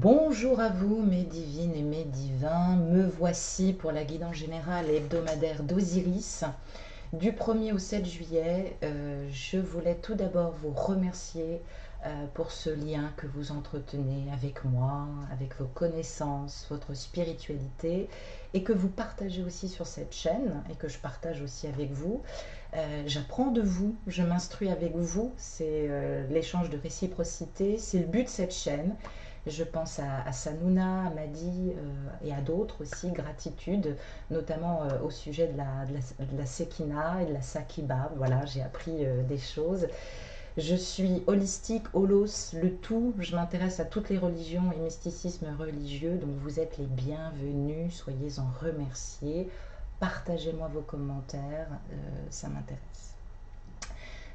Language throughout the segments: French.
Bonjour à vous mes divines et mes divins, me voici pour la guidance générale et hebdomadaire d'Osiris du 1er au 7 juillet. Je voulais tout d'abord vous remercier pour ce lien que vous entretenez avec moi, avec vos connaissances, votre spiritualité et que vous partagez aussi sur cette chaîne et que je partage aussi avec vous. J'apprends de vous, je m'instruis avec vous, c'est l'échange de réciprocité, c'est le but de cette chaîne. Je pense à Sanouna, à Madi et à d'autres aussi, gratitude, notamment au sujet de la Sekina et de la Sakiba. Voilà, j'ai appris des choses. Je suis holistique, holos, le tout. Je m'intéresse à toutes les religions et mysticismes religieux. Donc vous êtes les bienvenus, soyez-en remerciés. Partagez-moi vos commentaires, ça m'intéresse.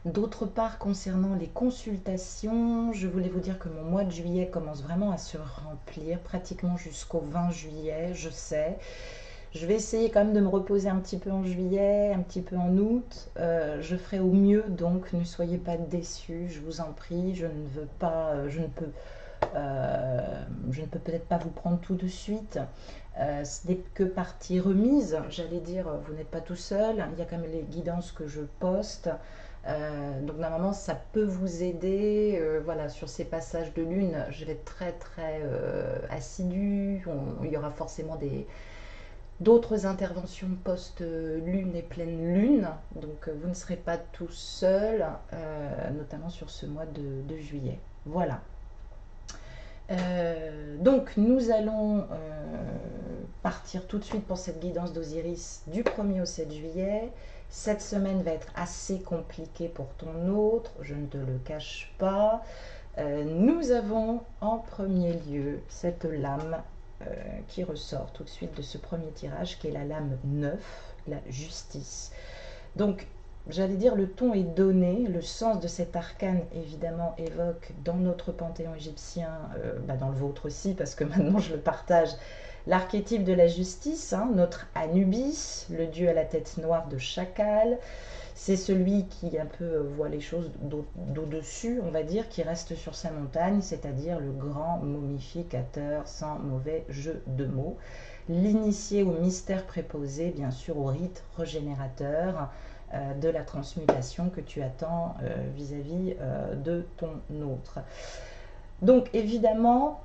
D'autre part, concernant les consultations, je voulais vous dire que mon mois de juillet commence vraiment à se remplir, pratiquement jusqu'au 20 juillet, je sais. Je vais essayer quand même de me reposer un petit peu en juillet, un petit peu en août. Je ferai au mieux, donc ne soyez pas déçus, je vous en prie. Je ne veux pas, je ne peux peut-être pas vous prendre tout de suite. Ce n'est que partie remise, j'allais dire, vous n'êtes pas tout seul. Il y a quand même les guidances que je poste. Donc normalement ça peut vous aider, voilà, sur ces passages de lune je vais être très assidue. Il y aura forcément d'autres interventions post-lune et pleine lune, donc vous ne serez pas tout seul, notamment sur ce mois de juillet. Voilà. Donc nous allons partir tout de suite pour cette guidance d'Osiris du 1er au 7 juillet. Cette semaine va être assez compliquée pour ton autre, je ne te le cache pas. Nous avons en premier lieu cette lame qui ressort tout de suite de ce premier tirage, qui est la lame 9, la justice. Donc j'allais dire, le ton est donné, le sens de cet arcane évidemment évoque dans notre panthéon égyptien, dans le vôtre aussi parce que maintenant je le partage, l'archétype de la justice, hein, notre Anubis, le dieu à la tête noire de chacal. C'est celui qui un peu voit les choses d'au-dessus, on va dire, qui reste sur sa montagne, c'est-à-dire le grand momificateur sans mauvais jeu de mots. L'initié au mystère préposé, bien sûr au rite régénérateur, de la transmutation que tu attends vis-à-vis de ton autre. Donc évidemment,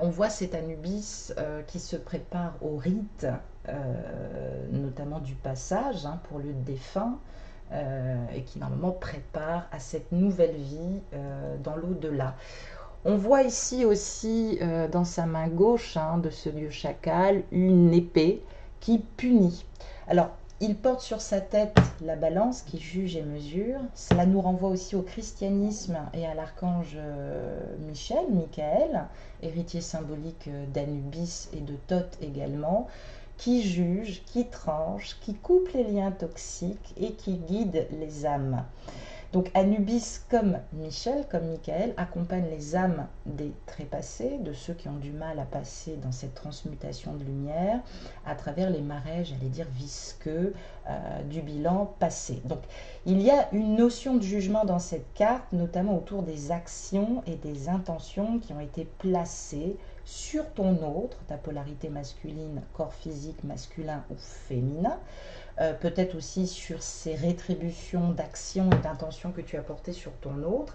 on voit cet Anubis qui se prépare au rite, notamment du passage, hein, pour le défunt, et qui normalement prépare à cette nouvelle vie dans l'au-delà. On voit ici aussi dans sa main gauche, hein, de ce dieu chacal, une épée qui punit. Alors, il porte sur sa tête la balance qui juge et mesure. Cela nous renvoie aussi au christianisme et à l'archange Michael, héritier symbolique d'Anubis et de Thoth également, qui juge, qui tranche, qui coupe les liens toxiques et qui guide les âmes. Donc Anubis comme Michael, accompagne les âmes des trépassés, de ceux qui ont du mal à passer dans cette transmutation de lumière, à travers les marais, j'allais dire visqueux, du bilan passé. Donc il y a une notion de jugement dans cette carte, notamment autour des actions et des intentions qui ont été placées sur ton autre, ta polarité masculine, corps physique masculin ou féminin, peut-être aussi sur ces rétributions d'actions et d'intentions que tu as portées sur ton autre.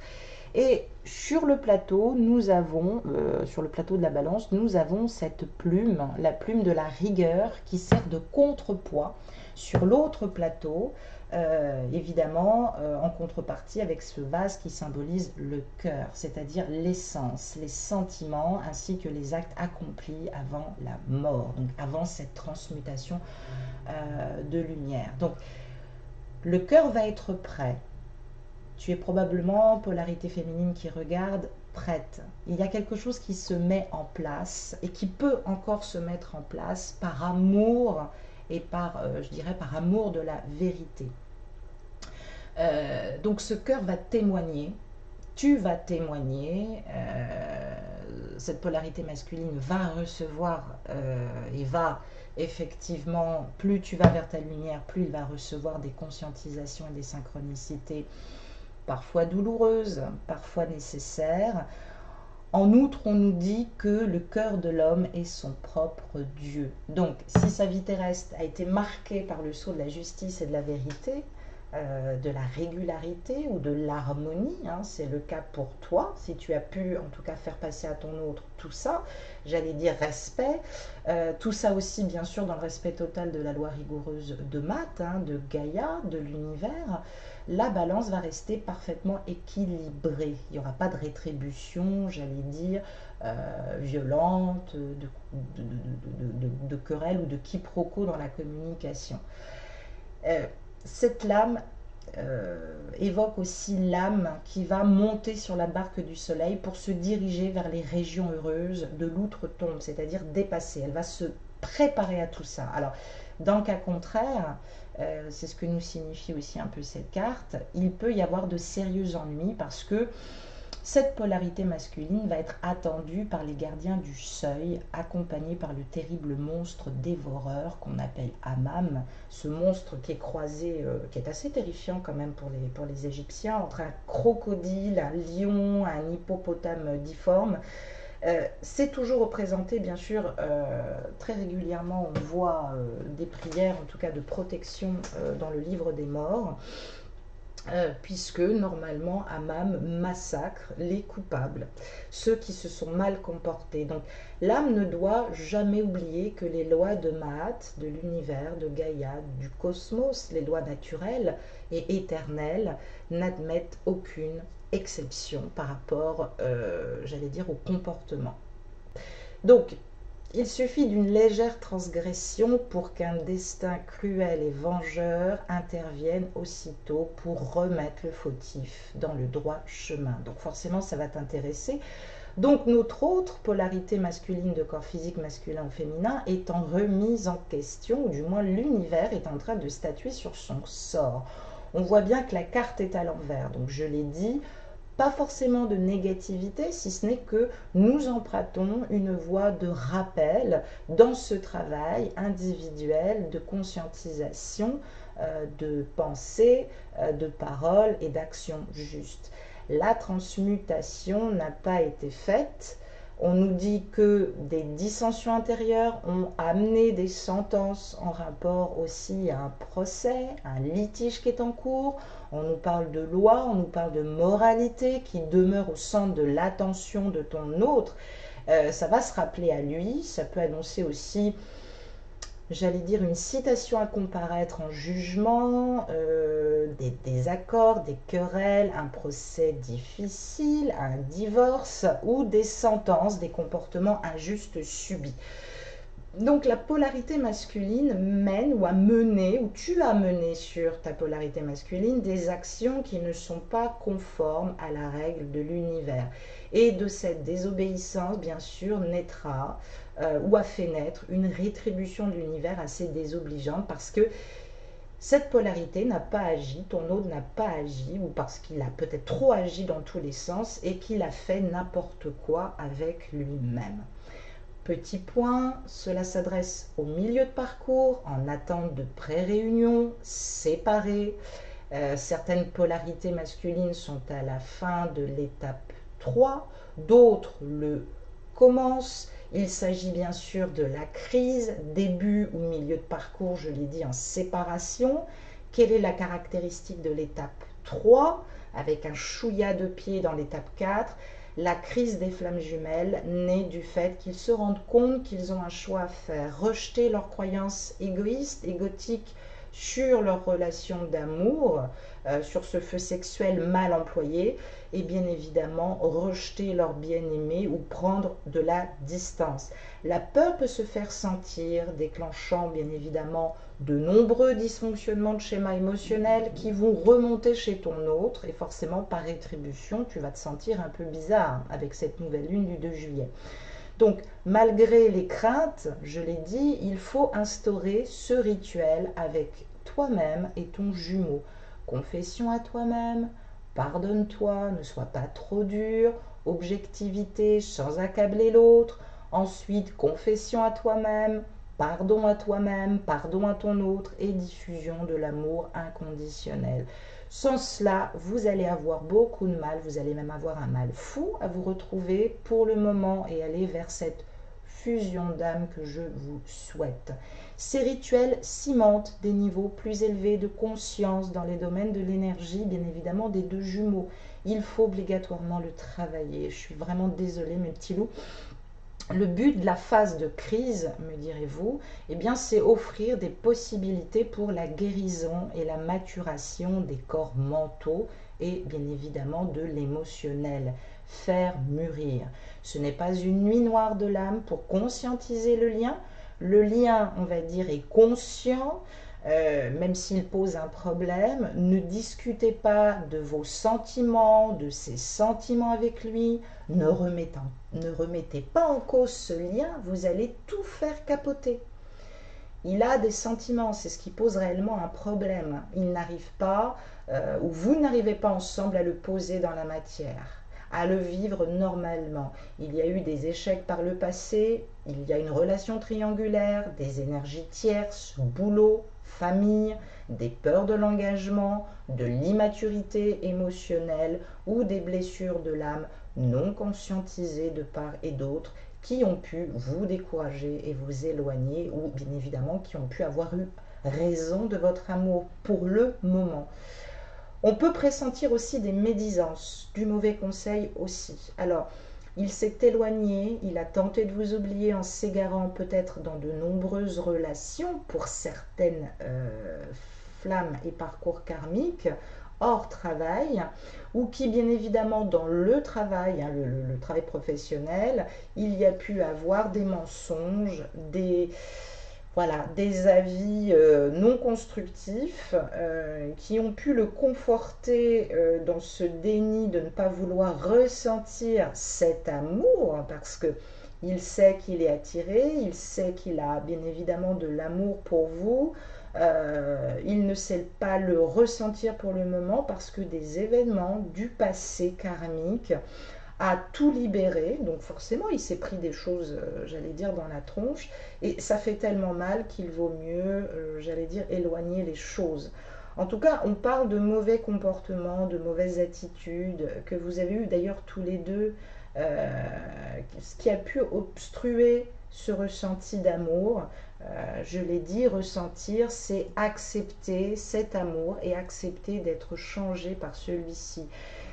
Et sur le plateau, nous avons, sur le plateau de la balance, nous avons cette plume, la plume de la rigueur qui sert de contrepoids sur l'autre plateau, évidemment en contrepartie avec ce vase qui symbolise le cœur, c'est-à-dire l'essence, les sentiments ainsi que les actes accomplis avant la mort, donc avant cette transmutation de lumière. Donc le cœur va être prêt. Tu es probablement, polarité féminine qui regarde, prête. Il y a quelque chose qui se met en place et qui peut encore se mettre en place par amour et par, je dirais, par amour de la vérité. Donc ce cœur va témoigner, tu vas témoigner, cette polarité masculine va recevoir et va effectivement, plus tu vas vers ta lumière, plus il va recevoir des conscientisations et des synchronicités, parfois douloureuses, parfois nécessaires. En outre, on nous dit que le cœur de l'homme est son propre Dieu. Donc, si sa vie terrestre a été marquée par le sceau de la justice et de la vérité, de la régularité ou de l'harmonie, hein, c'est le cas pour toi, si tu as pu en tout cas faire passer à ton autre tout ça, j'allais dire respect, tout ça aussi bien sûr dans le respect total de la loi rigoureuse de Math, hein, de Gaïa, de l'univers, la balance va rester parfaitement équilibrée. Il n'y aura pas de rétribution, j'allais dire, violente, de querelle ou de quiproquo dans la communication. Cette lame évoque aussi l'âme qui va monter sur la barque du soleil pour se diriger vers les régions heureuses de l'outre-tombe, c'est-à-dire dépasser. Elle va se préparer à tout ça. Alors, dans le cas contraire, c'est ce que nous signifie aussi un peu cette carte, il peut y avoir de sérieux ennuis parce que cette polarité masculine va être attendue par les gardiens du seuil, accompagnés par le terrible monstre dévoreur qu'on appelle Hammam, ce monstre qui est croisé, qui est assez terrifiant quand même pour les Égyptiens, entre un crocodile, un lion, un hippopotame difforme. C'est toujours représenté, bien sûr, très régulièrement, on voit des prières, en tout cas de protection dans le livre des morts. Puisque normalement Hammam massacre les coupables, ceux qui se sont mal comportés. Donc l'âme ne doit jamais oublier que les lois de Maat, de l'univers, de Gaïa, du cosmos, les lois naturelles et éternelles, n'admettent aucune exception par rapport, j'allais dire, au comportement. Donc, il suffit d'une légère transgression pour qu'un destin cruel et vengeur intervienne aussitôt pour remettre le fautif dans le droit chemin. Donc forcément, ça va t'intéresser. Donc notre autre polarité masculine de corps physique masculin ou féminin est en remise en question, ou du moins l'univers est en train de statuer sur son sort. On voit bien que la carte est à l'envers, donc je l'ai dit, pas forcément de négativité, si ce n'est que nous empruntons une voie de rappel dans ce travail individuel de conscientisation, de pensée, de parole et d'action juste. La transmutation n'a pas été faite. On nous dit que des dissensions intérieures ont amené des sentences en rapport aussi à un procès, un litige qui est en cours. On nous parle de loi, on nous parle de moralité qui demeure au centre de l'attention de ton autre. Ça va se rappeler à lui, ça peut annoncer aussi, j'allais dire, une citation à comparaître en jugement, des désaccords, des querelles, un procès difficile, un divorce ou des sentences, des comportements injustes subis. Donc la polarité masculine mène ou a mené, ou tu as mené sur ta polarité masculine des actions qui ne sont pas conformes à la règle de l'univers. Et de cette désobéissance, bien sûr, naîtra ou a fait naître une rétribution de l'univers assez désobligeante parce que cette polarité n'a pas agi, ton autre n'a pas agi, ou parce qu'il a peut-être trop agi dans tous les sens et qu'il a fait n'importe quoi avec lui-même. Petit point, cela s'adresse au milieu de parcours, en attente de pré-réunion, séparés. Certaines polarités masculines sont à la fin de l'étape 3, d'autres le commencent. Il s'agit bien sûr de la crise, début ou milieu de parcours, je l'ai dit, en séparation. Quelle est la caractéristique de l'étape 3, avec un chouïa de pied dans l'étape 4? La crise des flammes jumelles naît du fait qu'ils se rendent compte qu'ils ont un choix à faire, rejeter leurs croyances égoïstes, égotiques sur leur relation d'amour, sur ce feu sexuel mal employé, et bien évidemment rejeter leur bien-aimé ou prendre de la distance. La peur peut se faire sentir, déclenchant bien évidemment de nombreux dysfonctionnements de schémas émotionnels qui vont remonter chez ton autre et forcément par rétribution, tu vas te sentir un peu bizarre avec cette nouvelle lune du 2 juillet. Donc, malgré les craintes, je l'ai dit, il faut instaurer ce rituel avec toi-même et ton jumeau. Confession à toi-même, pardonne-toi, ne sois pas trop dur, objectivité sans accabler l'autre. Ensuite, confession à toi-même, pardon à toi-même, pardon à ton autre et diffusion de l'amour inconditionnel. Sans cela, vous allez avoir beaucoup de mal, vous allez même avoir un mal fou à vous retrouver pour le moment et aller vers cette fusion d'âme que je vous souhaite. Ces rituels cimentent des niveaux plus élevés de conscience dans les domaines de l'énergie, bien évidemment des deux jumeaux. Il faut obligatoirement le travailler. Je suis vraiment désolée, mes petits loups. Le but de la phase de crise, me direz-vous, eh bien, c'est offrir des possibilités pour la guérison et la maturation des corps mentaux et bien évidemment de l'émotionnel. Faire mûrir. Ce n'est pas une nuit noire de l'âme pour conscientiser le lien. Le lien, on va dire, est conscient, même s'il pose un problème. Ne discutez pas de vos sentiments, de ses sentiments avec lui. Ne remettez pas en cause ce lien, vous allez tout faire capoter. Il a des sentiments, c'est ce qui pose réellement un problème. Il n'arrive pas, ou vous n'arrivez pas ensemble à le poser dans la matière, à le vivre normalement. Il y a eu des échecs par le passé, il y a une relation triangulaire, des énergies tierces, boulot, famille, des peurs de l'engagement, de l'immaturité émotionnelle ou des blessures de l'âme non conscientisées de part et d'autre qui ont pu vous décourager et vous éloigner ou bien évidemment qui ont pu avoir eu raison de votre amour pour le moment. On peut pressentir aussi des médisances, du mauvais conseil aussi. Alors, il s'est éloigné, il a tenté de vous oublier en s'égarant peut-être dans de nombreuses relations pour certaines flammes et parcours karmiques, hors travail, ou qui bien évidemment dans le travail, hein, le travail professionnel, il y a pu avoir des mensonges, des avis non constructifs qui ont pu le conforter dans ce déni de ne pas vouloir ressentir cet amour parce que il sait qu'il est attiré, il sait qu'il a bien évidemment de l'amour pour vous, il ne sait pas le ressentir pour le moment parce que des événements du passé karmique a tout libéré, donc forcément il s'est pris des choses, j'allais dire, dans la tronche, et ça fait tellement mal qu'il vaut mieux, j'allais dire, éloigner les choses. En tout cas, on parle de mauvais comportements, de mauvaises attitudes, que vous avez eu d'ailleurs tous les deux, ce qui a pu obstruer ce ressenti d'amour. Je l'ai dit, ressentir, c'est accepter cet amour et accepter d'être changé par celui-ci.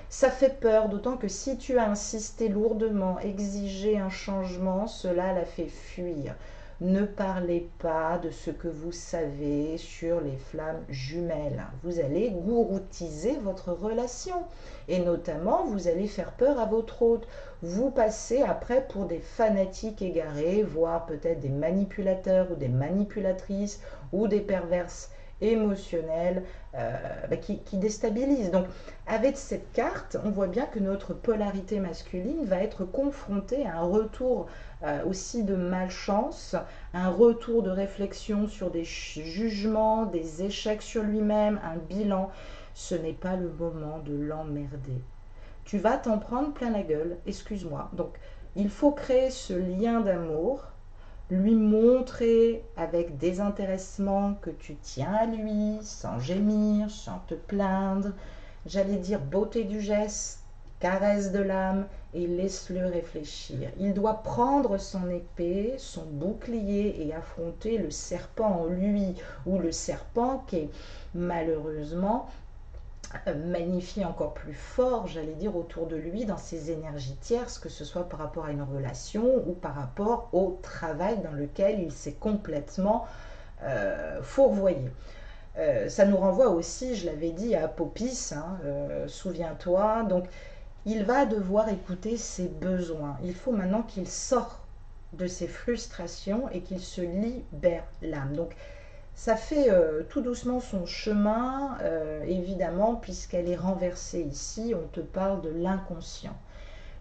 Ça fait peur, d'autant que si tu as insisté lourdement, exigé un changement, cela la fait fuir. Ne parlez pas de ce que vous savez sur les flammes jumelles. Vous allez gouroutiser votre relation et notamment vous allez faire peur à votre hôte. Vous passez après pour des fanatiques égarés, voire peut-être des manipulateurs ou des manipulatrices ou des perverses émotionnelles qui déstabilisent. Donc avec cette carte, on voit bien que notre polarité masculine va être confrontée à un retour aussi de malchance, un retour de réflexion sur des jugements, des échecs sur lui-même, un bilan. Ce n'est pas le moment de l'emmerder. Tu vas t'en prendre plein la gueule, excuse-moi. Donc il faut créer ce lien d'amour, lui montrer avec désintéressement que tu tiens à lui, sans gémir, sans te plaindre, j'allais dire beauté du geste, caresse de l'âme et laisse-le réfléchir. Il doit prendre son épée, son bouclier et affronter le serpent en lui, ou le serpent qui est malheureusement magnifié encore plus fort, j'allais dire, autour de lui dans ses énergies tierces, que ce soit par rapport à une relation ou par rapport au travail dans lequel il s'est complètement fourvoyé. Ça nous renvoie aussi, je l'avais dit, à Apophis, hein, souviens-toi. Donc, il va devoir écouter ses besoins. Il faut maintenant qu'il sorte de ses frustrations et qu'il se libère l'âme. Donc, ça fait tout doucement son chemin, évidemment, puisqu'elle est renversée ici. On te parle de l'inconscient.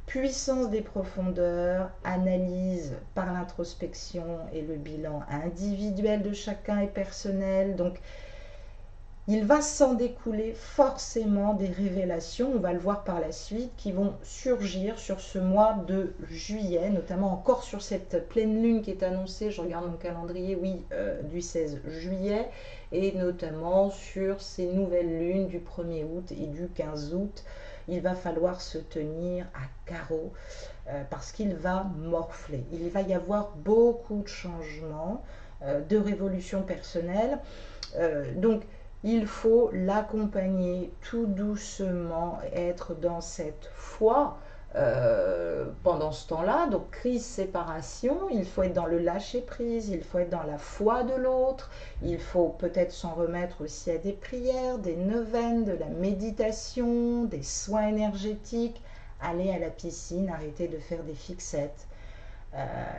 Puissance des profondeurs, analyse par l'introspection, et le bilan individuel de chacun est personnel. Donc, il va s'en découler forcément des révélations, on va le voir par la suite, qui vont surgir sur ce mois de juillet, notamment encore sur cette pleine lune qui est annoncée, je regarde mon calendrier, oui, du 16 juillet, et notamment sur ces nouvelles lunes du 1er août et du 15 août. Il va falloir se tenir à carreau parce qu'il va morfler. Il va y avoir beaucoup de changements, de révolutions personnelles. Donc, il faut l'accompagner tout doucement, être dans cette foi pendant ce temps-là. Donc, crise, séparation, il faut être dans le lâcher-prise, il faut être dans la foi de l'autre, il faut peut-être s'en remettre aussi à des prières, des neuvaines, de la méditation, des soins énergétiques, aller à la piscine, arrêter de faire des fixettes.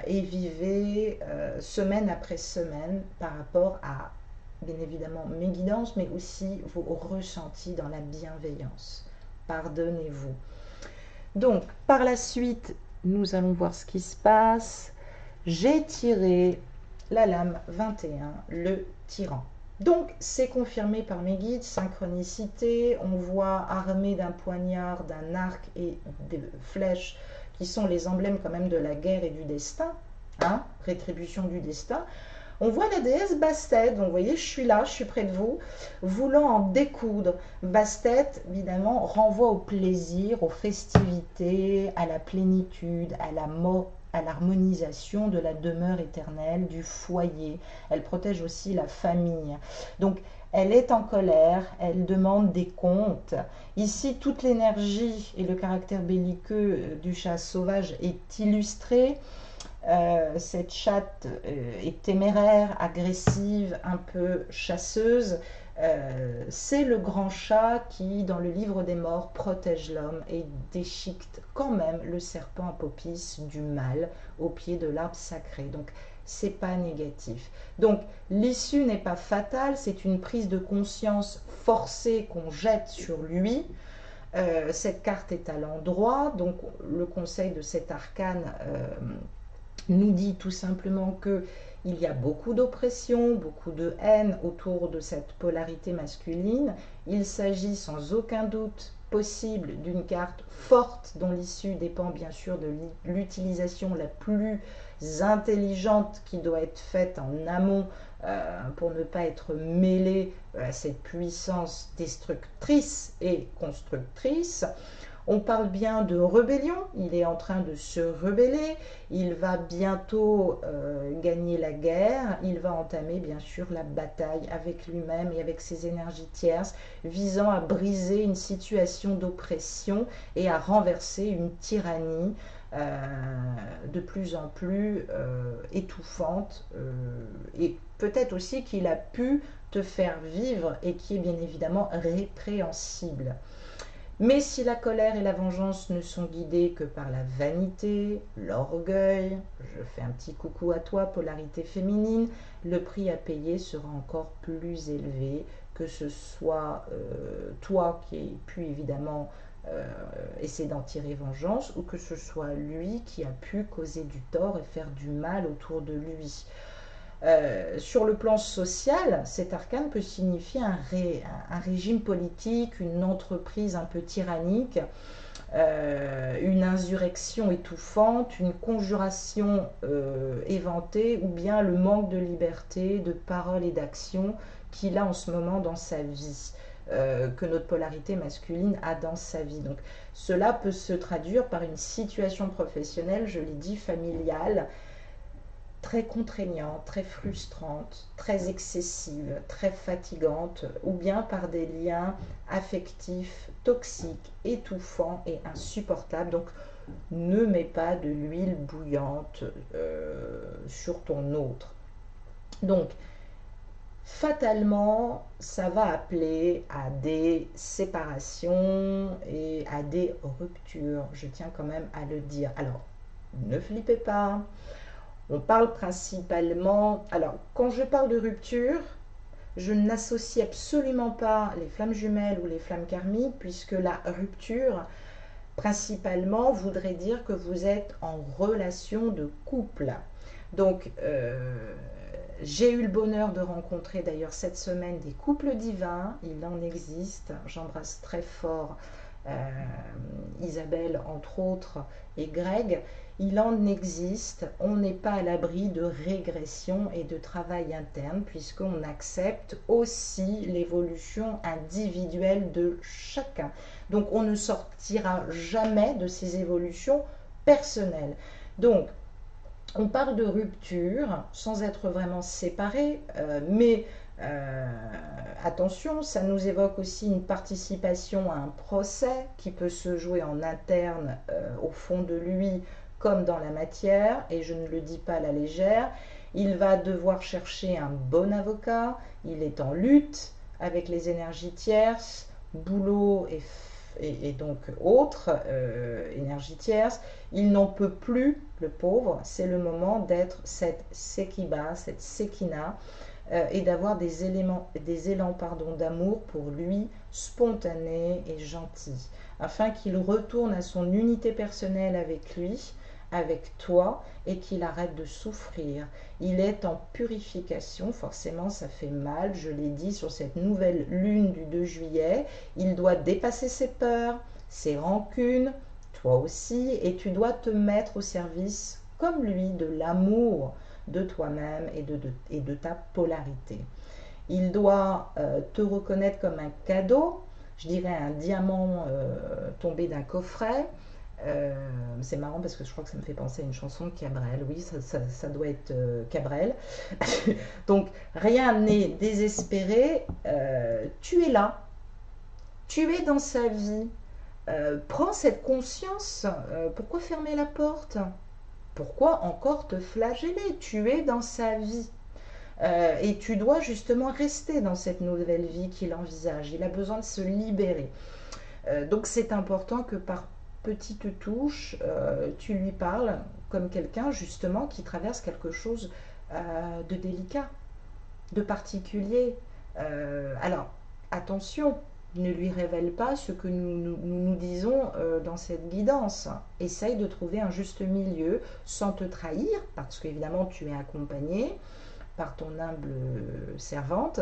Et vivez semaine après semaine par rapport à bien évidemment mes guidances, mais aussi vos ressentis dans la bienveillance. Pardonnez-vous. Donc, par la suite, nous allons voir ce qui se passe. J'ai tiré la lame 21, le tyran. Donc, c'est confirmé par mes guides, synchronicité. On voit armé d'un poignard, d'un arc et des flèches qui sont les emblèmes quand même de la guerre et du destin, hein, rétribution du destin. On voit la déesse Bastet, donc vous voyez, je suis là, je suis près de vous, voulant en découdre. Bastet, évidemment, renvoie au plaisir, aux festivités, à la plénitude, à l'harmonisation de la demeure éternelle, du foyer. Elle protège aussi la famille. Donc, elle est en colère, elle demande des comptes. Ici, toute l'énergie et le caractère belliqueux du chat sauvage est illustré. Cette chatte est téméraire, agressive, un peu chasseuse. C'est le grand chat qui, dans le livre des morts, protège l'homme et déchiquette quand même le serpent Apophis du mal au pied de l'arbre sacré. Donc, c'est pas négatif. Donc, l'issue n'est pas fatale, c'est une prise de conscience forcée qu'on jette sur lui. Cette carte est à l'endroit, donc le conseil de cet arcane nous dit tout simplement que il y a beaucoup d'oppression, beaucoup de haine autour de cette polarité masculine. Il s'agit sans aucun doute possible d'une carte forte dont l'issue dépend bien sûr de l'utilisation la plus intelligente qui doit être faite en amont pour ne pas être mêlée à cette puissance destructrice et constructrice. On parle bien de rébellion, il est en train de se rebeller, il va bientôt gagner la guerre, il va entamer bien sûr la bataille avec lui-même et avec ses énergies tierces, visant à briser une situation d'oppression et à renverser une tyrannie de plus en plus étouffante et peut-être aussi qu'il a pu te faire vivre et qui est bien évidemment répréhensible. Mais si la colère et la vengeance ne sont guidées que par la vanité, l'orgueil, je fais un petit coucou à toi, polarité féminine, le prix à payer sera encore plus élevé, que ce soit toi qui aies pu évidemment essayer d'en tirer vengeance, ou que ce soit lui qui a pu causer du tort et faire du mal autour de lui. Sur le plan social, cet arcane peut signifier un régime politique, une entreprise un peu tyrannique, une insurrection étouffante, une conjuration éventée, ou bien le manque de liberté, de parole et d'action qu'il a en ce moment dans sa vie, que notre polarité masculine a dans sa vie. Donc, cela peut se traduire par une situation professionnelle, je l'ai dit, familiale, très contraignante, très frustrante, très excessive, très fatigante, ou bien par des liens affectifs toxiques, étouffants et insupportables. Donc, ne mets pas de l'huile bouillante sur ton autre. Donc, fatalement, ça va appeler à des séparations et à des ruptures. Je tiens quand même à le dire. Alors, ne flippez pas. On parle principalement... Alors, quand je parle de rupture, je n'associe absolument pas les flammes jumelles ou les flammes karmiques, puisque la rupture principalement voudrait dire que vous êtes en relation de couple. Donc, j'ai eu le bonheur de rencontrer d'ailleurs cette semaine des couples divins, il en existe, j'embrasse très fort Isabelle entre autres et Greg, il en existe, on n'est pas à l'abri de régression et de travail interne puisqu'on accepte aussi l'évolution individuelle de chacun. Donc on ne sortira jamais de ces évolutions personnelles. Donc on parle de rupture sans être vraiment séparés, mais attention, ça nous évoque aussi une participation à un procès qui peut se jouer en interne au fond de lui comme dans la matière, et je ne le dis pas à la légère. Il va devoir chercher un bon avocat, il est en lutte avec les énergies tierces, boulot et donc autres énergies tierces. Il n'en peut plus, le pauvre, c'est le moment d'être cette Sekiba, cette Sekina, et d'avoir des élans d'amour pour lui, spontanés et gentils, afin qu'il retourne à son unité personnelle avec lui, avec toi, et qu'il arrête de souffrir. Il est en purification, forcément ça fait mal, je l'ai dit sur cette nouvelle lune du 2 juillet, il doit dépasser ses peurs, ses rancunes, toi aussi, et tu dois te mettre au service, comme lui, de l'amour de toi-même et de ta polarité. Il doit te reconnaître comme un cadeau, je dirais un diamant tombé d'un coffret. C'est marrant parce que je crois que ça me fait penser à une chanson de Cabrel. Oui, ça doit être Cabrel. Donc rien n'est désespéré. Tu es là, tu es dans sa vie. Prends cette conscience. Pourquoi fermer la porte? Pourquoi encore te flageller? Tu es dans sa vie. Et tu dois justement rester dans cette nouvelle vie qu'il envisage. Il a besoin de se libérer. Donc c'est important que par petites touches, tu lui parles comme quelqu'un justement qui traverse quelque chose de délicat, de particulier. Alors attention, ne lui révèle pas ce que nous disons dans cette guidance. Essaye de trouver un juste milieu sans te trahir, parce qu'évidemment tu es accompagné par ton humble servante,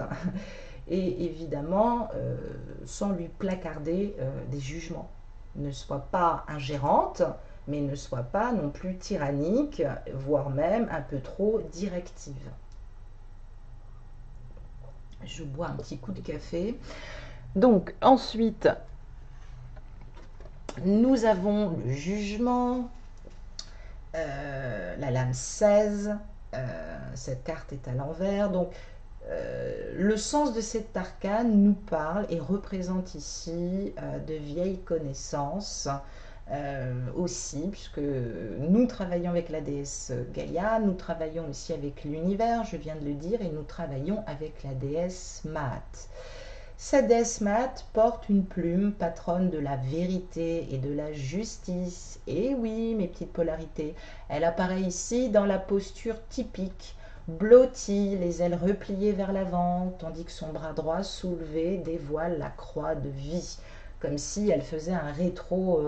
et évidemment sans lui placarder des jugements. Ne sois pas ingérante, mais ne sois pas non plus tyrannique, voire même un peu trop directive. Je bois un petit coup de café. Donc ensuite, nous avons le jugement, la lame 16, cette carte est à l'envers, donc le sens de cet arcane nous parle et représente ici de vieilles connaissances aussi, puisque nous travaillons avec la déesse Gaïa, nous travaillons aussi avec l'univers, je viens de le dire, et nous travaillons avec la déesse Maat. Cette déesse Maat porte une plume, patronne de la vérité et de la justice. Et oui, mes petites polarités, elle apparaît ici dans la posture typique, blottie, les ailes repliées vers l'avant, tandis que son bras droit soulevé dévoile la croix de vie, comme si elle faisait un rétro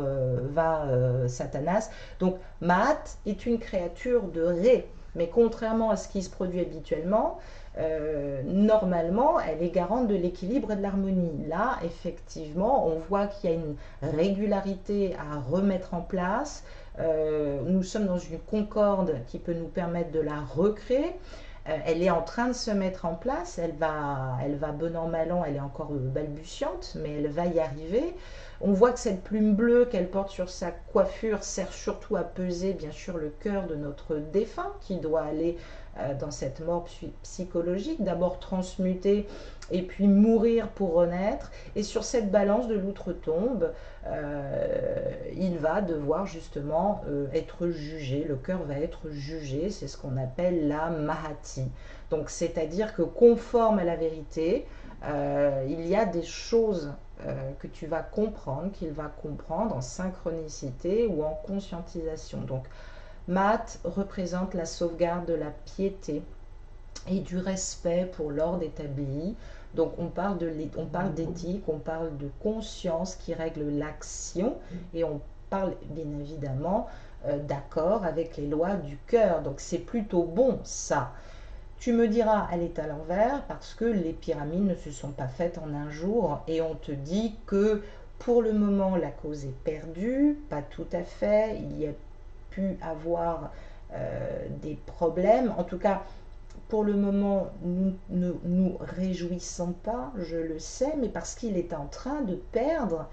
Satanas. Donc Maat est une créature de Ré, mais contrairement à ce qui se produit habituellement, normalement, elle est garante de l'équilibre et de l'harmonie. Là, effectivement, on voit qu'il y a une régularité à remettre en place. Nous sommes dans une concorde qui peut nous permettre de la recréer. Elle est en train de se mettre en place. Elle va bon an, mal an, elle est encore balbutiante, mais elle va y arriver. On voit que cette plume bleue qu'elle porte sur sa coiffure sert surtout à peser, bien sûr, le cœur de notre défunt qui doit aller dans cette mort psychologique, d'abord transmuter et puis mourir pour renaître. Et sur cette balance de l'outre-tombe, il va devoir justement être jugé, le cœur va être jugé, c'est ce qu'on appelle la Mahati. Donc c'est-à-dire que conforme à la vérité, il y a des choses que tu vas comprendre, qu'il va comprendre en synchronicité ou en conscientisation. Donc Maat représente la sauvegarde de la piété et du respect pour l'ordre établi. Donc on parle d'éthique, on parle de conscience qui règle l'action et on parle bien évidemment d'accord avec les lois du cœur. Donc c'est plutôt bon ça. Tu me diras, elle est à l'envers parce que les pyramides ne se sont pas faites en un jour et on te dit que pour le moment la cause est perdue, pas tout à fait, il y a pu avoir des problèmes. En tout cas, pour le moment, nous ne nous réjouissons pas, je le sais, mais parce qu'il est en train de perdre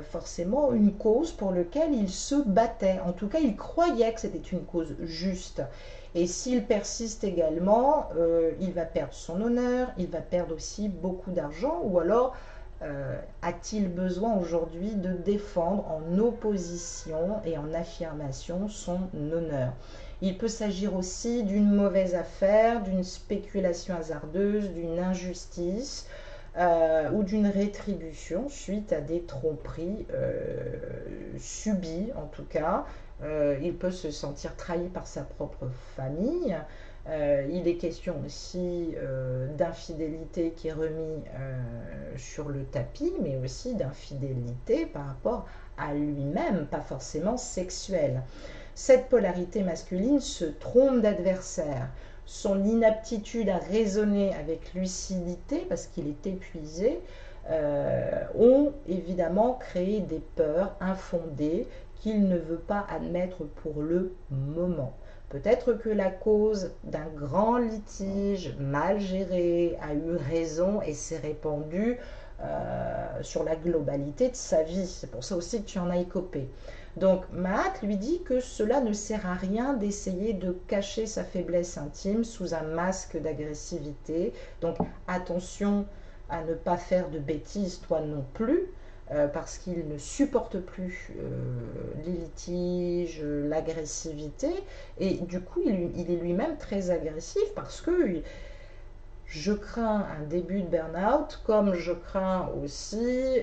forcément une cause pour laquelle il se battait. En tout cas, il croyait que c'était une cause juste. Et s'il persiste également, il va perdre son honneur, il va perdre aussi beaucoup d'argent, ou alors a-t-il besoin aujourd'hui de défendre en opposition et en affirmation son honneur? Il peut s'agir aussi d'une mauvaise affaire, d'une spéculation hasardeuse, d'une injustice ou d'une rétribution suite à des tromperies subies en tout cas. Il peut se sentir trahi par sa propre famille. Il est question aussi d'infidélité qui est remis sur le tapis, mais aussi d'infidélité par rapport à lui-même, pas forcément sexuelle. Cette polarité masculine se trompe d'adversaire. Son inaptitude à raisonner avec lucidité, parce qu'il est épuisé, ont évidemment créé des peurs infondées qu'il ne veut pas admettre pour le moment. Peut-être que la cause d'un grand litige mal géré a eu raison et s'est répandue sur la globalité de sa vie. C'est pour ça aussi que tu en as écopé. Donc Mahat lui dit que cela ne sert à rien d'essayer de cacher sa faiblesse intime sous un masque d'agressivité. Donc attention à ne pas faire de bêtises toi non plus, parce qu'il ne supporte plus les litiges, l'agressivité, et du coup il est lui-même très agressif parce que je crains un début de burn-out, comme je crains aussi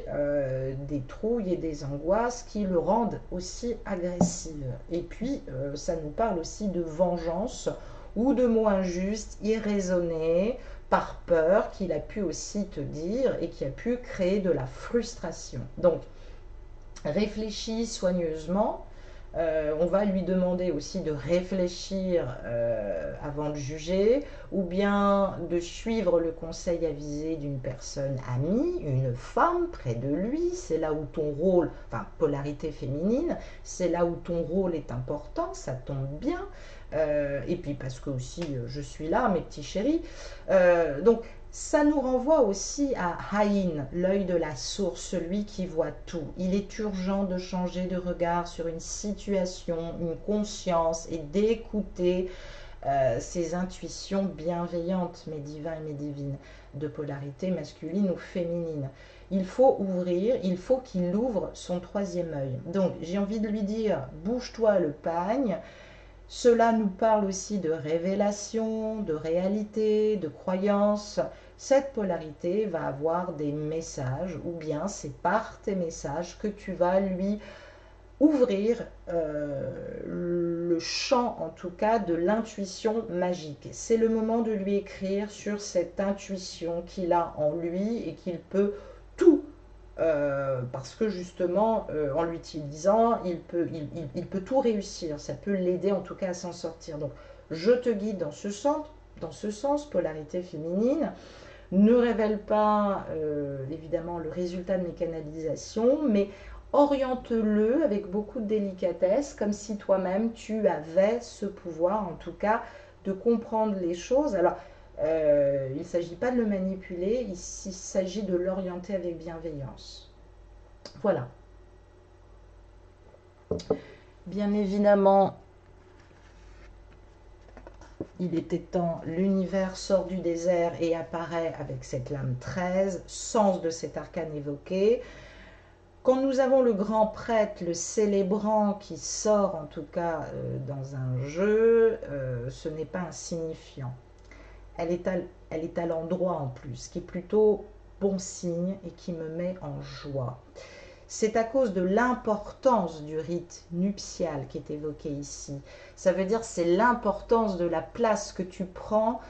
des trouilles et des angoisses qui le rendent aussi agressif. Et puis, ça nous parle aussi de vengeance ou de mots injustes, irraisonnés, par peur, qu'il a pu aussi te dire et qui a pu créer de la frustration. Donc, réfléchis soigneusement. On va lui demander aussi de réfléchir avant de juger, ou bien de suivre le conseil avisé d'une personne amie, une femme près de lui. C'est là où ton rôle, enfin polarité féminine, c'est là où ton rôle est important, ça tombe bien. Et puis parce que aussi je suis là, mes petits chéris. Donc ça nous renvoie aussi à Haïn, l'œil de la source, celui qui voit tout. Il est urgent de changer de regard sur une situation, une conscience et d'écouter ses intuitions bienveillantes, mes divins et mes divines, de polarité masculine ou féminine. Il faut ouvrir, il faut qu'il ouvre son troisième œil. Donc j'ai envie de lui dire, bouge-toi le pagne. Cela nous parle aussi de révélation, de réalité, de croyance. Cette polarité va avoir des messages, ou bien c'est par tes messages que tu vas lui ouvrir le champ, en tout cas, de l'intuition magique. C'est le moment de lui écrire sur cette intuition qu'il a en lui et qu'il peut tout parce que justement, en l'utilisant, il peut tout réussir. Ça peut l'aider en tout cas à s'en sortir. Donc, je te guide dans ce sens, polarité féminine. Ne révèle pas, évidemment, le résultat de mes canalisations, mais oriente-le avec beaucoup de délicatesse, comme si toi-même, tu avais ce pouvoir, en tout cas, de comprendre les choses. Alors, il ne s'agit pas de le manipuler, il s'agit de l'orienter avec bienveillance. Voilà. Bien évidemment, il était temps, l'univers sort du désert et apparaît avec cette lame 13, sens de cet arcane évoqué. Quand nous avons le grand prêtre, le célébrant qui sort en tout cas dans un jeu, ce n'est pas insignifiant. Elle est à l'endroit en plus, qui est plutôt bon signe et qui me met en joie. C'est à cause de l'importance du rite nuptial qui est évoqué ici. Ça veut dire c'est l'importance de la place que tu prends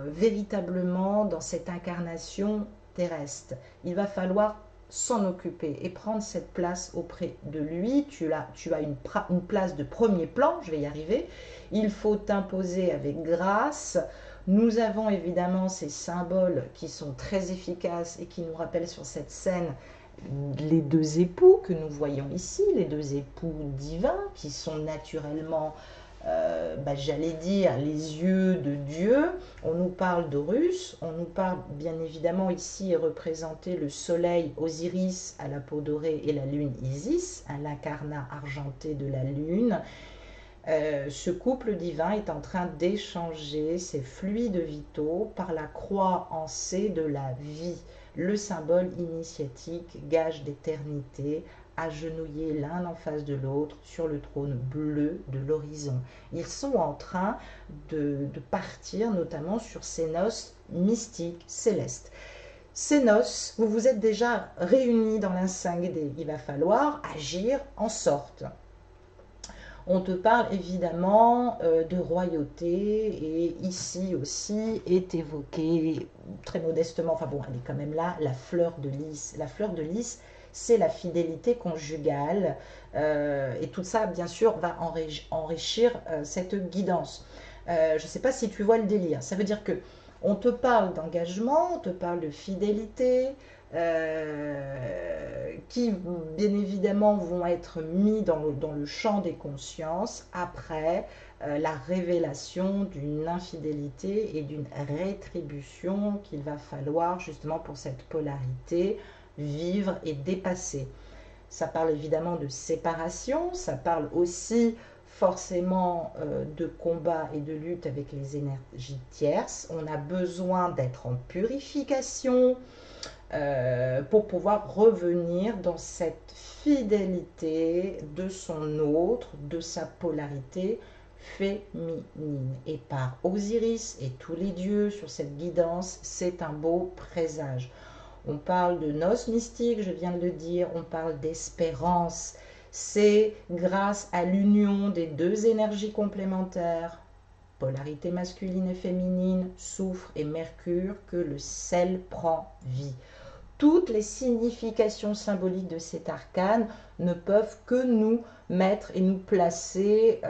véritablement dans cette incarnation terrestre. Il va falloir s'en occuper et prendre cette place auprès de lui. Tu as une place de premier plan, je vais y arriver. Il faut t'imposer avec grâce. Nous avons évidemment ces symboles qui sont très efficaces et qui nous rappellent sur cette scène les deux époux que nous voyons ici, les deux époux divins qui sont naturellement, j'allais dire, les yeux de Dieu. On nous parle d'Horus, on nous parle bien évidemment ici est représenté le soleil Osiris à la peau dorée et la lune Isis, l'incarnat argenté de la lune. Ce couple divin est en train d'échanger ses fluides vitaux par la croix en C de la vie, le symbole initiatique, gage d'éternité, agenouillés l'un en face de l'autre sur le trône bleu de l'horizon. Ils sont en train de partir notamment sur ces noces mystiques, célestes. Ces noces, vous vous êtes déjà réunis dans la 5D, il va falloir agir en sorte. On te parle évidemment de royauté et ici aussi est évoquée très modestement, enfin bon, elle est quand même là, la fleur de lys. La fleur de lys, c'est la fidélité conjugale et tout ça, bien sûr, va enrichir cette guidance. Je ne sais pas si tu vois le délire. Ça veut dire que on te parle d'engagement, on te parle de fidélité, qui bien évidemment vont être mis dans le champ des consciences après la révélation d'une infidélité et d'une rétribution qu'il va falloir justement pour cette polarité vivre et dépasser. Ça parle évidemment de séparation, ça parle aussi forcément de combat et de lutte avec les énergies tierces. On a besoin d'être en purification, pour pouvoir revenir dans cette fidélité de son autre, de sa polarité féminine. Et par Osiris et tous les dieux sur cette guidance, c'est un beau présage. On parle de noces mystiques, je viens de le dire, on parle d'espérance. C'est grâce à l'union des deux énergies complémentaires, polarité masculine et féminine, soufre et mercure, que le sel prend vie. Toutes les significations symboliques de cet arcane ne peuvent que nous mettre et nous placer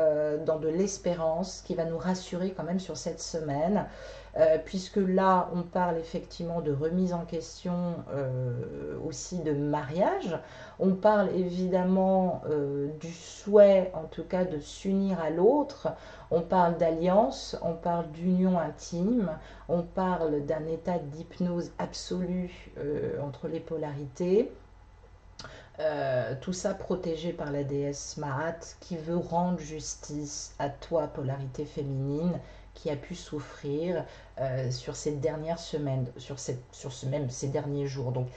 dans de l'espérance qui va nous rassurer quand même sur cette semaine, puisque là on parle effectivement de remise en question, aussi de mariage, on parle évidemment du souhait en tout cas de s'unir à l'autre, on parle d'alliance, on parle d'union intime, on parle d'un état d'hypnose absolue entre les polarités. Tout ça protégé par la déesse Maat qui veut rendre justice à toi, polarité féminine, qui a pu souffrir sur ces dernières semaines, ces derniers jours. Donc,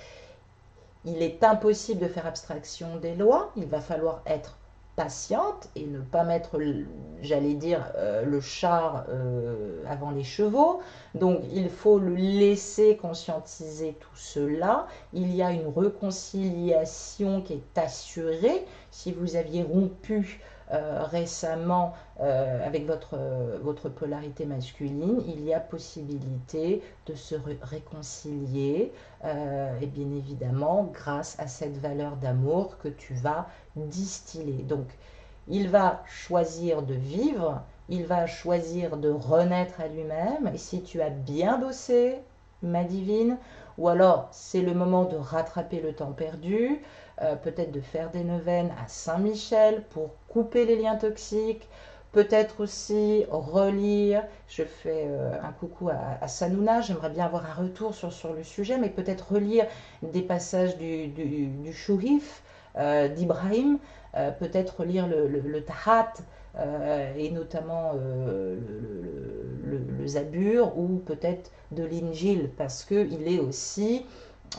il est impossible de faire abstraction des lois, il va falloir être patiente et ne pas mettre, j'allais dire, le char avant les chevaux. Donc il faut le laisser conscientiser tout cela. Il y a une réconciliation qui est assurée. Si vous aviez rompu récemment avec votre polarité masculine, il y a possibilité de se réconcilier et bien évidemment grâce à cette valeur d'amour que tu vas distiller. Donc il va choisir de vivre, il va choisir de renaître à lui-même, et si tu as bien bossé, ma divine, ou alors c'est le moment de rattraper le temps perdu, peut-être de faire des neuvaines à Saint-Michel pour couper les liens toxiques, peut-être aussi relire, je fais un coucou à Sanouna, j'aimerais bien avoir un retour sur le sujet, mais peut-être relire des passages du Shurif, d'Ibrahim, peut-être lire le Tahat, et notamment le Zabur, ou peut-être de l'Injil, parce qu'il est aussi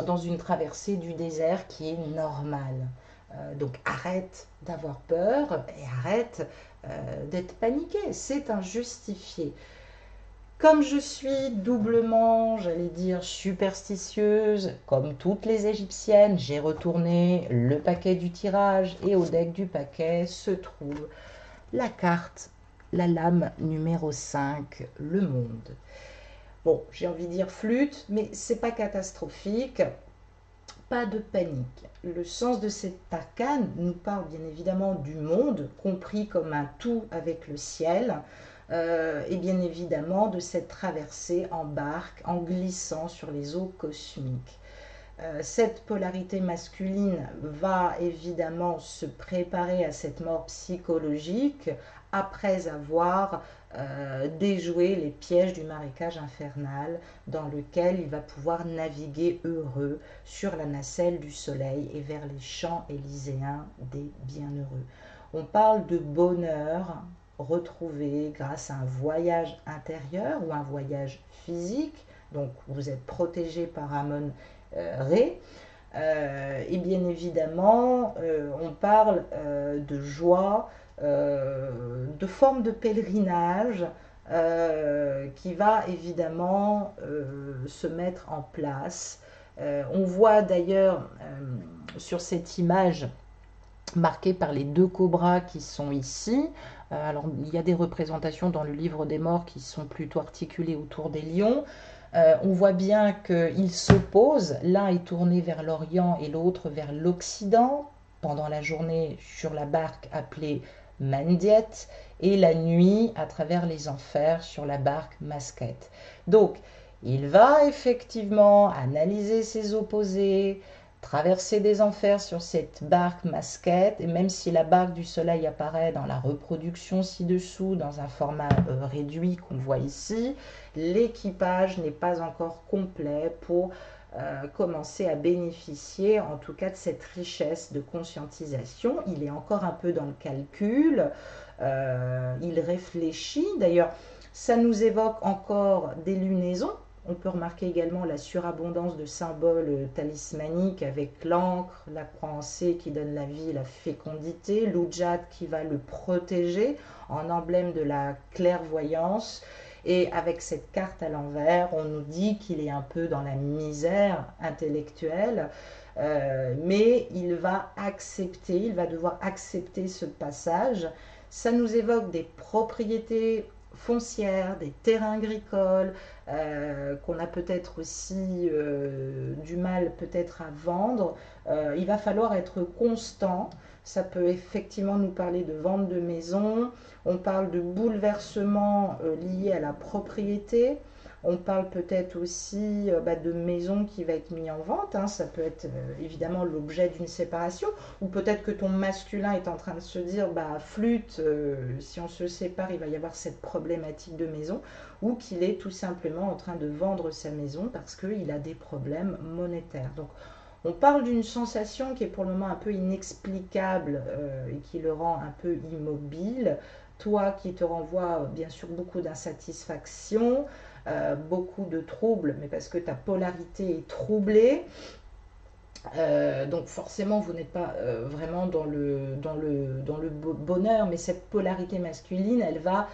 dans une traversée du désert qui est normale. Donc arrête d'avoir peur et arrête d'être paniqué, c'est injustifié. Comme je suis doublement, j'allais dire, superstitieuse, comme toutes les égyptiennes, j'ai retourné le paquet du tirage et au deck du paquet se trouve la carte, la lame numéro 5, le monde. Bon, j'ai envie de dire flûte, mais c'est pas catastrophique. pas de panique. Le sens de cet arcane nous parle bien évidemment du monde, compris comme un tout avec le ciel, et bien évidemment de cette traversée en barque, en glissant sur les eaux cosmiques. Cette polarité masculine va évidemment se préparer à cette mort psychologique après avoir déjoué les pièges du marécage infernal dans lequel il va pouvoir naviguer heureux sur la nacelle du soleil et vers les champs élyséens des bienheureux. On parle de bonheur retrouvé grâce à un voyage intérieur ou un voyage physique. Donc vous êtes protégé par Amon Ré. Et bien évidemment, on parle de joie, de forme de pèlerinage qui va évidemment se mettre en place. On voit d'ailleurs sur cette image marquée par les deux cobras qui sont ici. Alors il y a des représentations dans le livre des morts qui sont plutôt articulées autour des lions. On voit bien qu'ils s'opposent, l'un est tourné vers l'Orient et l'autre vers l'Occident, pendant la journée sur la barque appelée Mandiet, et la nuit à travers les enfers sur la barque Masquet. Donc, il va effectivement analyser ses opposés, traverser des enfers sur cette barque Masquet, et même si la barque du soleil apparaît dans la reproduction ci-dessous, dans un format réduit qu'on voit ici, l'équipage n'est pas encore complet pour commencer à bénéficier en tout cas de cette richesse de conscientisation. Il est encore un peu dans le calcul, il réfléchit. D'ailleurs, ça nous évoque encore des lunaisons. On peut remarquer également la surabondance de symboles talismaniques avec l'encre, la croix en C qui donne la vie et la fécondité, l'oujat qui va le protéger en emblème de la clairvoyance. Et avec cette carte à l'envers, on nous dit qu'il est un peu dans la misère intellectuelle, mais il va accepter, il va devoir accepter ce passage. Ça nous évoque des propriétés foncières, des terrains agricoles, qu'on a peut-être aussi du mal peut-être à vendre. Il va falloir être constant. Ça peut effectivement nous parler de vente de maison. On parle de bouleversements liés à la propriété. On parle peut-être aussi de maison qui va être mise en vente. Hein. Ça peut être évidemment l'objet d'une séparation. Ou peut-être que ton masculin est en train de se dire, flûte, si on se sépare, il va y avoir cette problématique de maison. Ou qu'il est tout simplement en train de vendre sa maison parce qu'il a des problèmes monétaires. Donc, on parle d'une sensation qui est pour le moment un peu inexplicable et qui le rend un peu immobile. Toi qui te renvoie bien sûr beaucoup d'insatisfaction, beaucoup de troubles, mais parce que ta polarité est troublée. Donc forcément vous n'êtes pas vraiment dans le bonheur, mais cette polarité masculine, elle va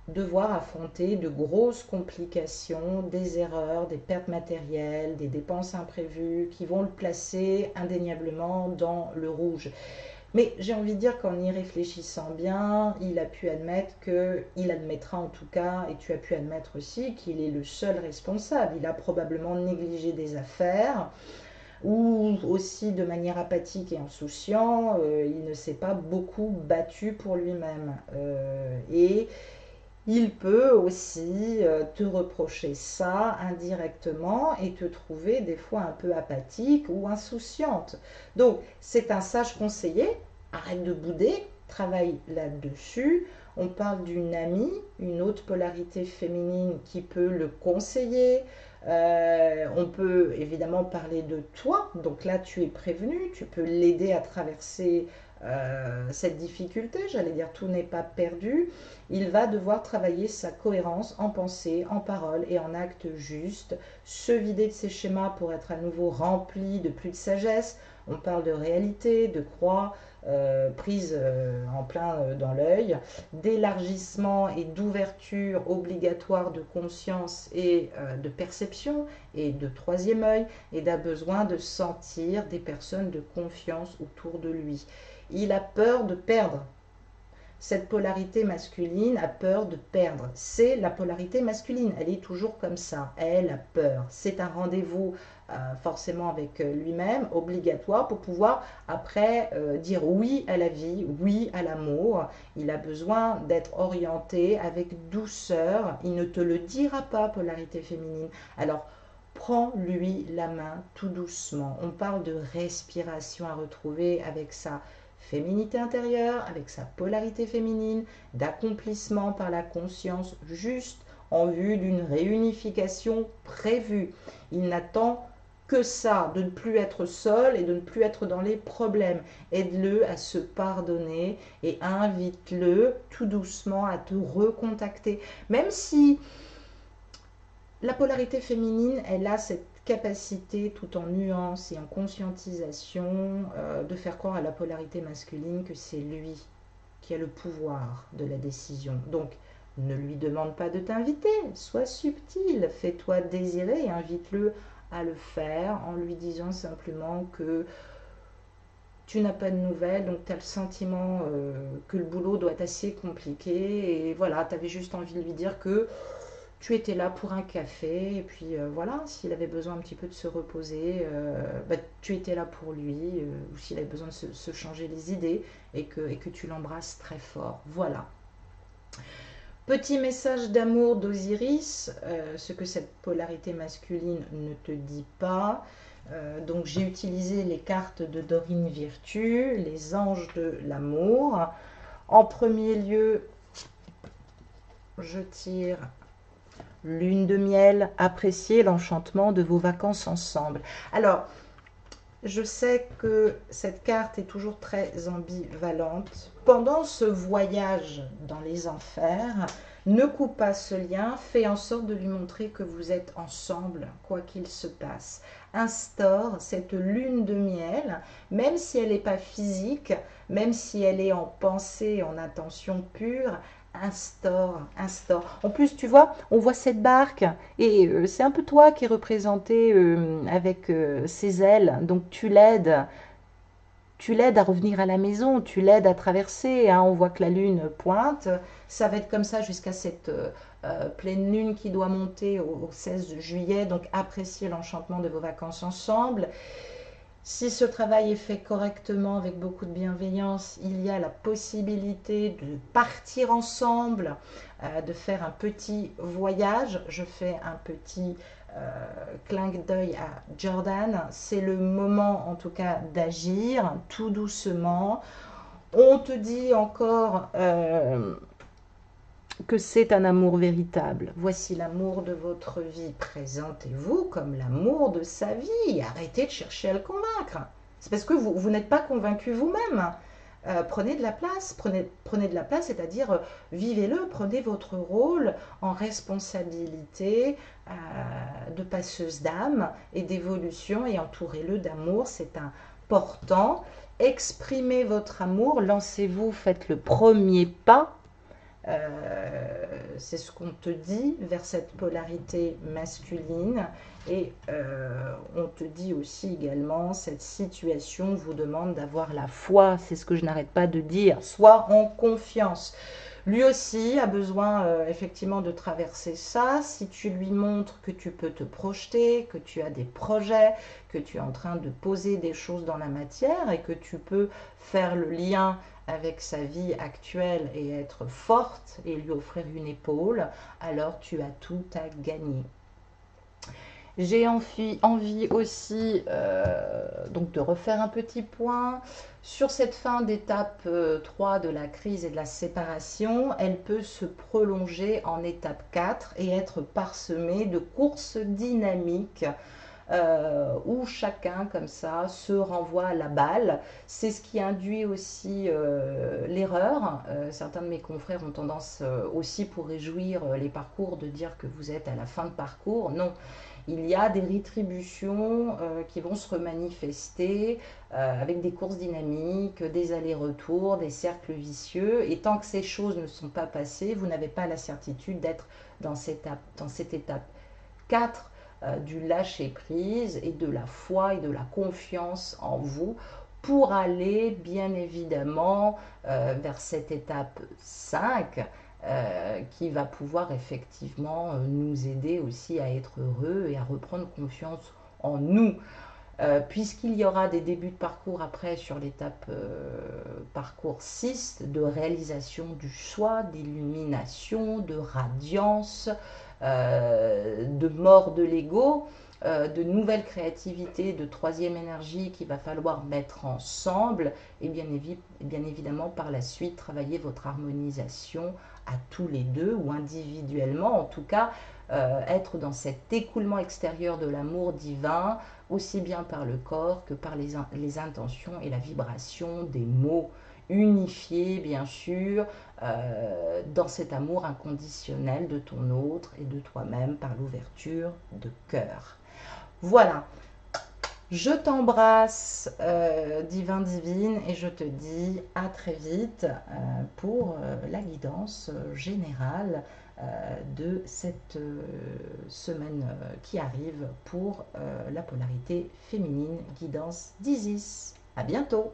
devoir affronter de grosses complications, des erreurs, des pertes matérielles, des dépenses imprévues qui vont le placer indéniablement dans le rouge. Mais j'ai envie de dire qu'en y réfléchissant bien, il a pu admettre il admettra en tout cas, et tu as pu admettre aussi qu'il est le seul responsable. Il a probablement négligé des affaires, ou aussi de manière apathique et insouciant, il ne s'est pas beaucoup battu pour lui-même. Et il peut aussi te reprocher ça indirectement et te trouver des fois un peu apathique ou insouciante. Donc, c'est un sage conseiller, arrête de bouder, travaille là-dessus. On parle d'une amie, une autre polarité féminine qui peut le conseiller. On peut évidemment parler de toi, donc là tu es prévenu, tu peux l'aider à traverser cette difficulté, j'allais dire tout n'est pas perdu. Il va devoir travailler sa cohérence en pensée, en parole et en acte juste, se vider de ses schémas pour être à nouveau rempli de plus de sagesse. On parle de réalité, de croix prise en plein dans l'œil, d'élargissement et d'ouverture obligatoire de conscience et de perception et de troisième œil, et d'un besoin de sentir des personnes de confiance autour de lui. Il a peur de perdre cette polarité masculine a peur de perdre. C'est la polarité masculine, elle est toujours comme ça, elle a peur. C'est un rendez-vous forcément avec lui-même, obligatoire, pour pouvoir après dire oui à la vie, oui à l'amour. Il a besoin d'être orienté avec douceur, il ne te le dira pas, polarité féminine. Alors, prends-lui la main tout doucement. On parle de respiration à retrouver avec sa féminité intérieure, avec sa polarité féminine, d'accomplissement par la conscience, juste en vue d'une réunification prévue. Il n'attend que ça, de ne plus être seul et de ne plus être dans les problèmes. Aide-le à se pardonner et invite-le tout doucement à te recontacter. Même si la polarité féminine, elle a cette capacité, tout en nuance et en conscientisation, de faire croire à la polarité masculine que c'est lui qui a le pouvoir de la décision. Donc, ne lui demande pas de t'inviter, sois subtil, fais-toi désirer et invite-le à le faire en lui disant simplement que tu n'as pas de nouvelles, donc tu as le sentiment que le boulot doit être assez compliqué et voilà, tu avais juste envie de lui dire que tu étais là pour un café, et puis voilà, s'il avait besoin un petit peu de se reposer, tu étais là pour lui, ou s'il avait besoin de se changer les idées, et que tu l'embrasses très fort. Voilà. Petit message d'amour d'Osiris, ce que cette polarité masculine ne te dit pas. Donc j'ai utilisé les cartes de Dorine Virtue, les anges de l'amour. En premier lieu, je tire lune de miel, appréciez l'enchantement de vos vacances ensemble. Alors, je sais que cette carte est toujours très ambivalente. Pendant ce voyage dans les enfers, ne coupe pas ce lien, fais en sorte de lui montrer que vous êtes ensemble, quoi qu'il se passe. Instaure cette lune de miel, même si elle n'est pas physique, même si elle est en pensée, en intention pure, instaure. En plus, tu vois, on voit cette barque et c'est un peu toi qui est représenté avec ses ailes. Donc tu l'aides à revenir à la maison, tu l'aides à traverser. Hein. On voit que la lune pointe. Ça va être comme ça jusqu'à cette pleine lune qui doit monter au 16 juillet. Donc appréciez l'enchantement de vos vacances ensemble. Si ce travail est fait correctement, avec beaucoup de bienveillance, il y a la possibilité de partir ensemble, de faire un petit voyage. Je fais un petit clin d'œil à Jordan. C'est le moment en tout cas d'agir tout doucement. On te dit encore que c'est un amour véritable. Voici l'amour de votre vie. Présentez-vous comme l'amour de sa vie. Arrêtez de chercher à le convaincre. C'est parce que vous n'êtes pas convaincu vous-même. Prenez de la place, prenez de la place, c'est-à-dire vivez-le, prenez votre rôle en responsabilité de passeuse d'âme et d'évolution et entourez-le d'amour, c'est important. Exprimez votre amour, lancez-vous, faites le premier pas. C'est ce qu'on te dit vers cette polarité masculine et on te dit aussi également cette situation vous demande d'avoir la foi, c'est ce que je n'arrête pas de dire, sois en confiance. Lui aussi a besoin effectivement de traverser ça. Si tu lui montres que tu peux te projeter, que tu as des projets, que tu es en train de poser des choses dans la matière et que tu peux faire le lien avec sa vie actuelle et être forte et lui offrir une épaule, alors tu as tout à gagner. J'ai envie aussi donc de refaire un petit point sur cette fin d'étape 3 de la crise et de la séparation. Elle peut se prolonger en étape 4 et être parsemée de courses dynamiques où chacun comme ça se renvoie la balle. C'est ce qui induit aussi l'erreur. Certains de mes confrères ont tendance aussi, pour réjouir les parcours, de dire que vous êtes à la fin de parcours. Non, il y a des rétributions qui vont se remanifester avec des courses dynamiques, des allers-retours, des cercles vicieux. Et tant que ces choses ne sont pas passées, vous n'avez pas la certitude d'être dans cette étape 4 du lâcher-prise et de la foi et de la confiance en vous pour aller bien évidemment vers cette étape 5 qui va pouvoir effectivement nous aider aussi à être heureux et à reprendre confiance en nous. Puisqu'il y aura des débuts de parcours après sur l'étape parcours 6, de réalisation du soi, d'illumination, de radiance, de mort de l'ego, de nouvelles créativités, de troisième énergie qu'il va falloir mettre ensemble et bien évidemment par la suite travailler votre harmonisation à tous les deux ou individuellement, en tout cas être dans cet écoulement extérieur de l'amour divin, aussi bien par le corps que par les intentions et la vibration des mots unifiés, bien sûr, dans cet amour inconditionnel de ton autre et de toi-même par l'ouverture de cœur. Voilà, je t'embrasse, divin divine, et je te dis à très vite pour la guidance générale de cette semaine qui arrive pour la polarité féminine, guidance d'Isis. À bientôt!